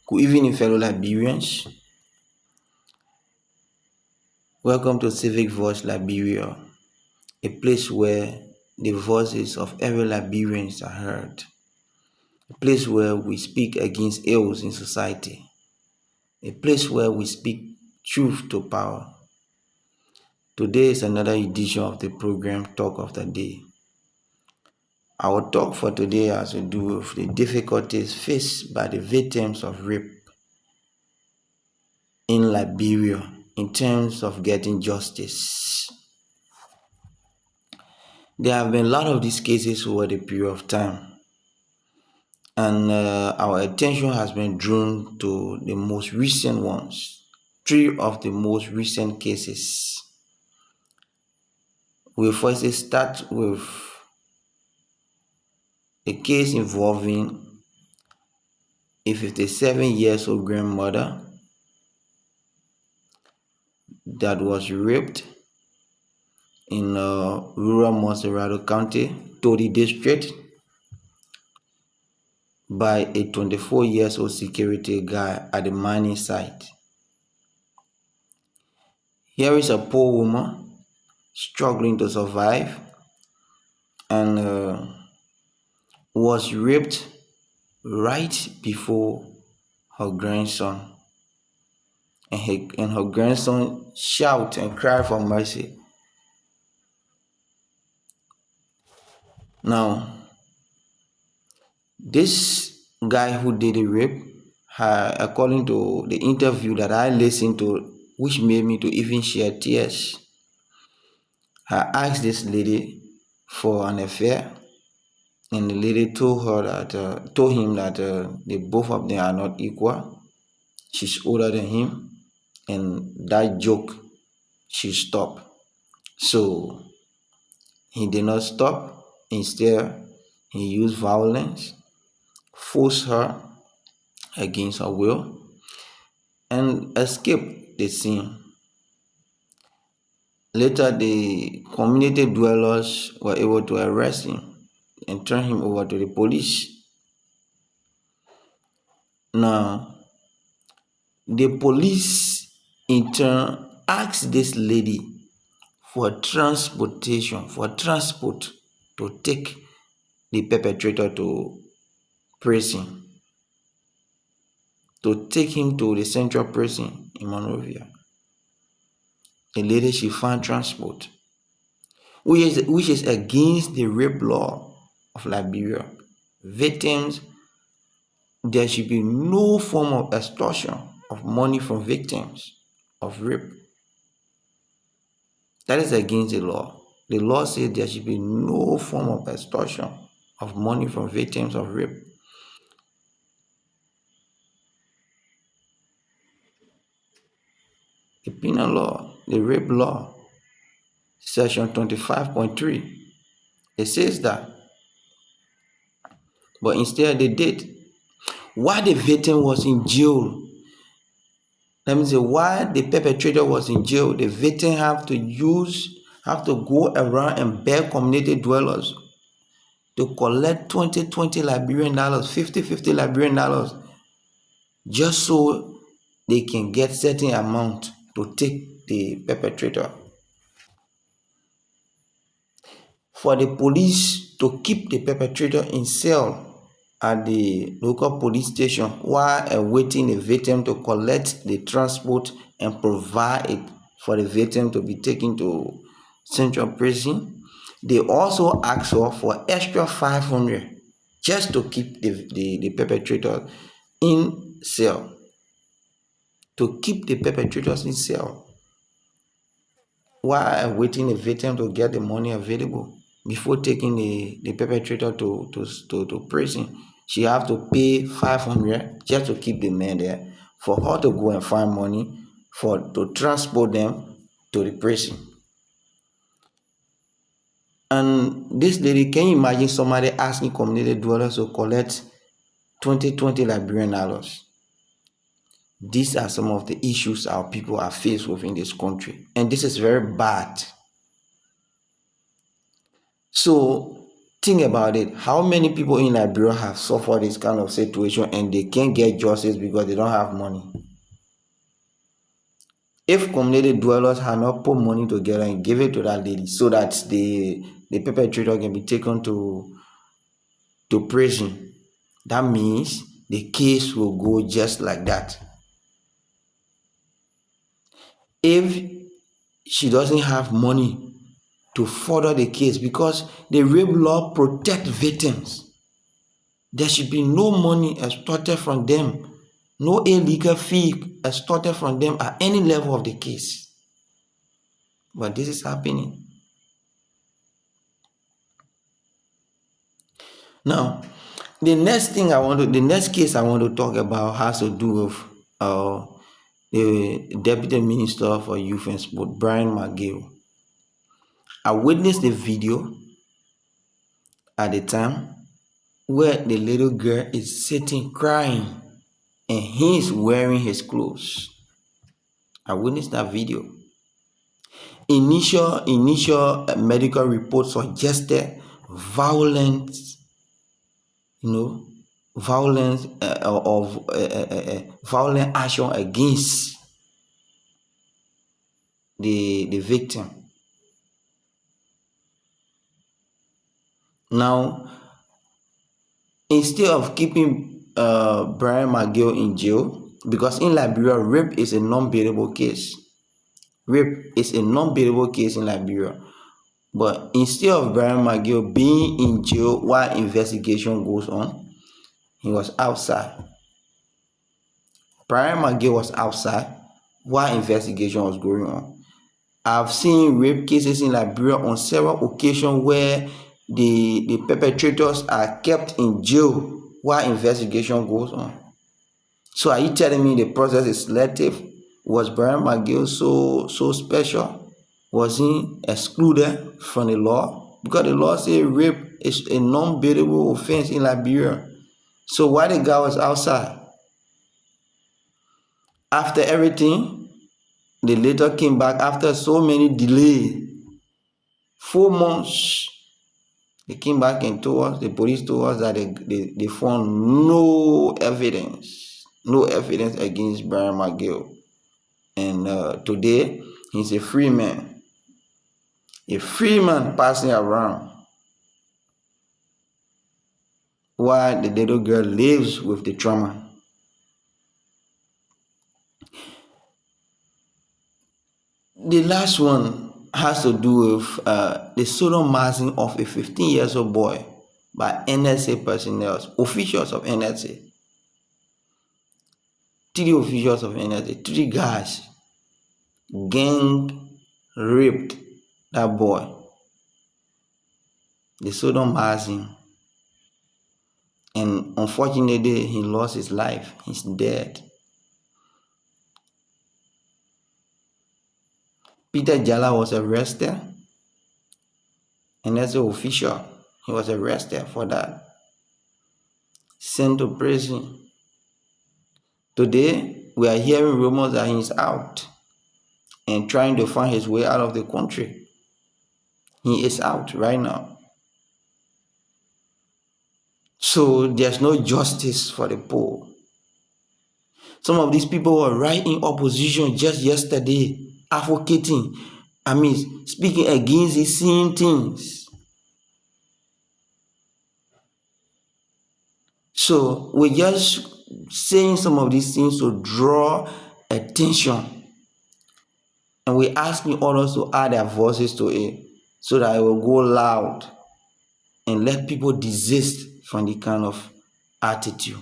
Good evening, fellow Liberians. Welcome to Civic Voice Liberia, a place where the voices of every Liberian are heard, a place where we speak against ills in society, a place where we speak truth to power. Today is another edition of the program Talk of the Day. Our talk for today has to do with the difficulties faced by the victims of rape in Liberia in terms of getting justice. There have been a lot of these cases over the period of time, and our attention has been drawn to the most recent ones, three of the most recent cases. We'll first start with a case involving a 57-year-old grandmother that was raped in rural Monserrado County, Todi District, by a 24-year-old security guy at the mining site. Here is a poor woman struggling to survive and was raped right before her grandson. And her grandson shout and cry for mercy. Now, this guy who did the rape, according to the interview that I listened to, which made me to even shed tears, I asked this lady for an affair, and the lady told him that the both of them are not equal. She's older than him, and that joke, she stopped. So he did not stop. Instead, he used violence, forced her against her will, and escaped the scene. Later, the community dwellers were able to arrest him and turn him over to the police. Now, the police in turn asked this lady for transport to take the perpetrator to prison, to take him to the central prison in Monrovia. The lady, she found transport, which is against the rape law of Liberia. Victims, there should be no form of extortion of money from victims of rape. That is against the law. The law says there should be no form of extortion of money from victims of rape. The penal law, the rape law, section 25.3, it says that. But instead they did. While the victim was in jail, that means while the perpetrator was in jail, the victim have to go around and beg community dwellers to collect 20 Liberian dollars, 50 Liberian dollars, just so they can get certain amount to take the perpetrator. For the police to keep the perpetrator in cell at the local police station while awaiting the victim to collect the transport and provide it for the victim to be taken to central prison, they also asked for extra 500 just to keep the perpetrator in cell. To keep the perpetrators in cell while awaiting the victim to get the money available before taking the perpetrator to prison. She have to pay 500 just to keep the man there, for her to go and find money to transport them to the prison. And this lady, can you imagine somebody asking community dwellers to collect 20 Liberian dollars? These are some of the issues our people are faced with in this country, and this is very bad. So Think about it. How many people in Liberia have suffered this kind of situation and they can't get justice because they don't have money? If community dwellers had not put money together and give it to that lady so that the perpetrator can be taken to prison, that means the case will go just like that. If she doesn't have money to further the case, because the rape law protects victims, there should be no money extorted from them, no illegal fee extorted from them at any level of the case. But this is happening. Now, the next case I want to talk about has to do with the Deputy Minister for Youth and Sport, Brian McGill. I witnessed the video at the time where the little girl is sitting crying and he is wearing his clothes. I witnessed that video. Initial medical reports suggested violence, violence violent action against the victim. Now, instead of keeping Brian McGill in jail, because in Liberia, rape is a non-bailable case. Rape is a non-bailable case in Liberia. But instead of Brian McGill being in jail while investigation goes on, he was outside. Brian McGill was outside while investigation was going on. I've seen rape cases in Liberia on several occasions where the perpetrators are kept in jail while investigation goes on. So are you telling me the process is selective? Was Brian McGill so special? Was he excluded from the law? Because the law says rape is a non-bailable offense in Liberia. So why the guy was outside? After everything, they later came back after so many delays. 4 months. They came back and told us, the police told us that they found no evidence against Brian McGill. And today, he's a free man passing around while the little girl lives with the trauma. The last one has to do with the sodomizing of a 15-year-old boy by NSA personnel, officials of NSA. Three guys gang raped that boy. The sodomizing, and unfortunately he lost his life. He's dead. Peter Jala was arrested, and as an official, he was arrested for that, sent to prison. Today, we are hearing rumors that he's out and trying to find his way out of the country. He is out right now. So there's no justice for the poor. Some of these people were right in opposition just yesterday, advocating, speaking against these same things. So we're just saying some of these things to draw attention, and we're asking others to add their voices to it so that it will go loud and let people desist from the kind of attitude.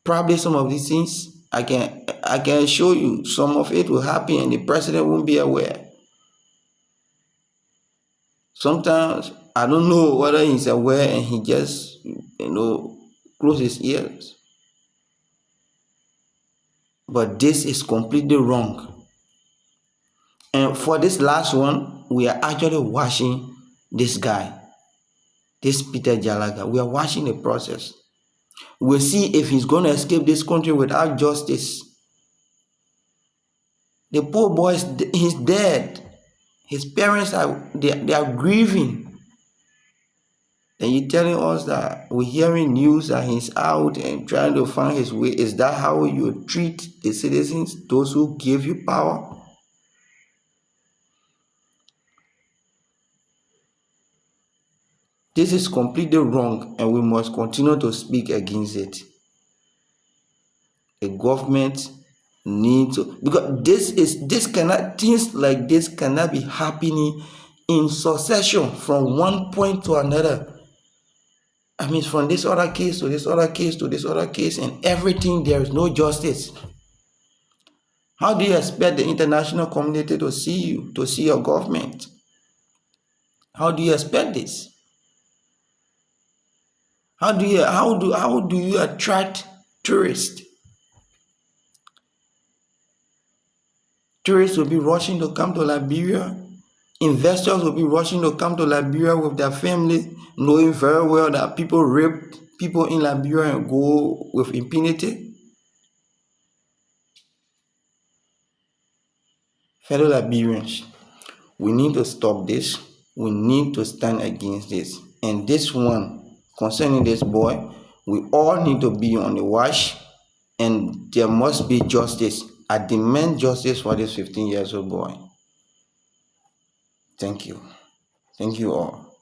Probably some of these things I can show you, some of it will happen and the president won't be aware. Sometimes I don't know whether he's aware and he just close his ears. But this is completely wrong. And for this last one, we are actually watching this guy, this Peter Jalaga. We are watching the process. We'll see if he's going to escape this country without justice. The poor boy, he's dead. His parents they are grieving. Then you telling us that we're hearing news that he's out and trying to find his way. Is that how you treat the citizens, those who give you power? This is completely wrong, and we must continue to speak against it. The government needs to, because this cannot, things like this cannot be happening in succession from one point to another. I mean, from this other case to this other case to this other case, and everything, there is no justice. How do you expect the international community to see you, to see your government? How do you expect this? How do you attract tourists? Tourists will be rushing to come to Liberia. Investors will be rushing to come to Liberia with their family, knowing very well that people rape people in Liberia and go with impunity. Fellow Liberians, we need to stop this. We need to stand against this. And this one, concerning this boy, we all need to be on the watch, and there must be justice. I demand justice for this 15 years old boy. Thank you. Thank you all.